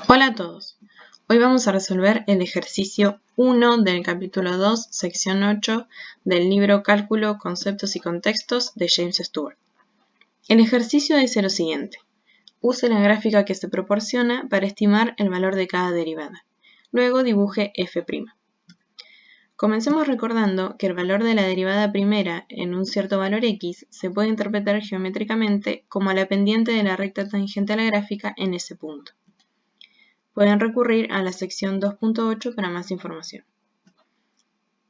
Hola a todos. Hoy vamos a resolver el ejercicio 1 del capítulo 2, sección 8 del libro Cálculo, Conceptos y Contextos de James Stewart. El ejercicio dice lo siguiente. Use la gráfica que se proporciona para estimar el valor de cada derivada. Luego dibuje f'. Comencemos recordando que el valor de la derivada primera en un cierto valor x se puede interpretar geométricamente como la pendiente de la recta tangente a la gráfica en ese punto. Pueden recurrir a la sección 2.8 para más información.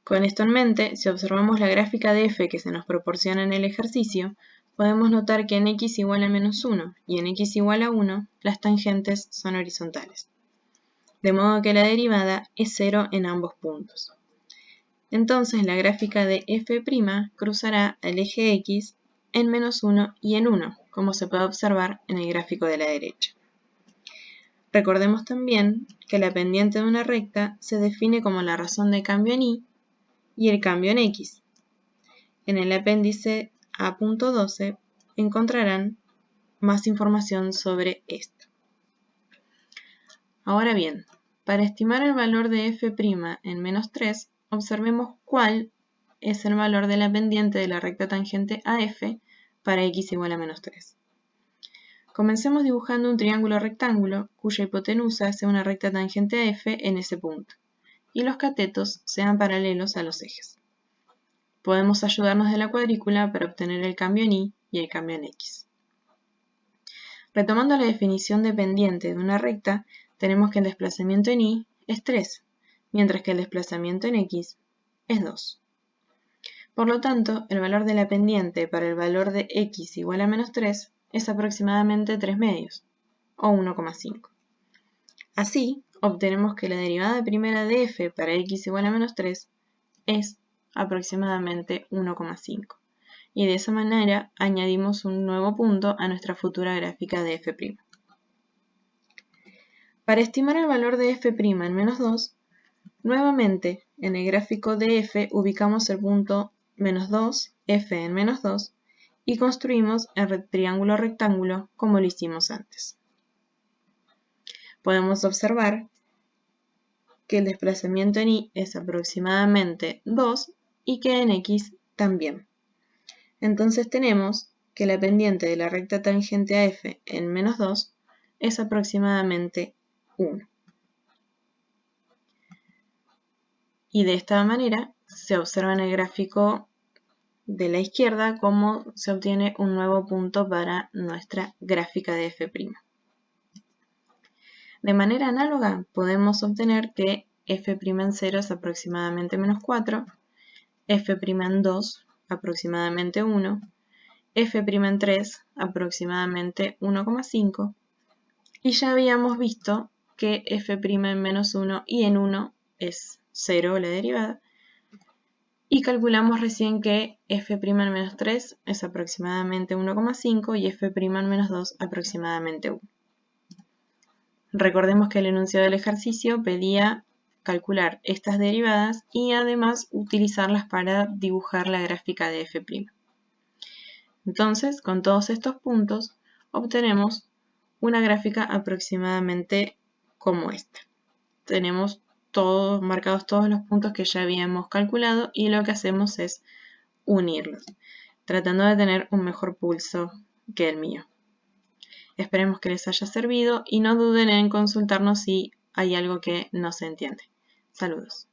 Con esto en mente, si observamos la gráfica de f que se nos proporciona en el ejercicio, podemos notar que en x igual a menos 1 y en x igual a 1 las tangentes son horizontales. De modo que la derivada es 0 en ambos puntos. Entonces la gráfica de f' cruzará el eje x en menos 1 y en 1, como se puede observar en el gráfico de la derecha. Recordemos también que la pendiente de una recta se define como la razón de cambio en y el cambio en x. En el apéndice A.12 encontrarán más información sobre esto. Ahora bien, para estimar el valor de f' en menos 3, observemos cuál es el valor de la pendiente de la recta tangente a f para x igual a menos 3. Comencemos dibujando un triángulo rectángulo cuya hipotenusa sea una recta tangente a f en ese punto, y los catetos sean paralelos a los ejes. Podemos ayudarnos de la cuadrícula para obtener el cambio en y el cambio en x. Retomando la definición de pendiente de una recta, tenemos que el desplazamiento en y es 3, mientras que el desplazamiento en x es 2. Por lo tanto, el valor de la pendiente para el valor de x igual a menos 3 es aproximadamente 3 medios, o 1,5. Así, obtenemos que la derivada primera de f para x igual a menos 3 es aproximadamente 1,5. Y de esa manera añadimos un nuevo punto a nuestra futura gráfica de f'. Para estimar el valor de f' en menos 2, nuevamente en el gráfico de f ubicamos el punto menos 2, f en menos 2, y construimos el triángulo rectángulo como lo hicimos antes. Podemos observar que el desplazamiento en y es aproximadamente 2 y que en x también. Entonces tenemos que la pendiente de la recta tangente a f en menos 2 es aproximadamente 1. Y de esta manera se observa en el gráfico de la izquierda cómo se obtiene un nuevo punto para nuestra gráfica de f'. De manera análoga podemos obtener que f' en 0 es aproximadamente menos 4, f' en 2 aproximadamente 1, f' en 3 aproximadamente 1,5 y ya habíamos visto que f' en menos 1 y en 1 es 0 la derivada y calculamos recién que f' en menos 3 es aproximadamente 1,5 y f' en menos 2 aproximadamente 1. Recordemos que el enunciado del ejercicio pedía calcular estas derivadas y además utilizarlas para dibujar la gráfica de f'. Entonces, con todos estos puntos, obtenemos una gráfica aproximadamente como esta. Tenemos marcados todos los puntos que ya habíamos calculado y lo que hacemos es unirlos, tratando de tener un mejor pulso que el mío. Esperemos que les haya servido y no duden en consultarnos si hay algo que no se entiende. Saludos.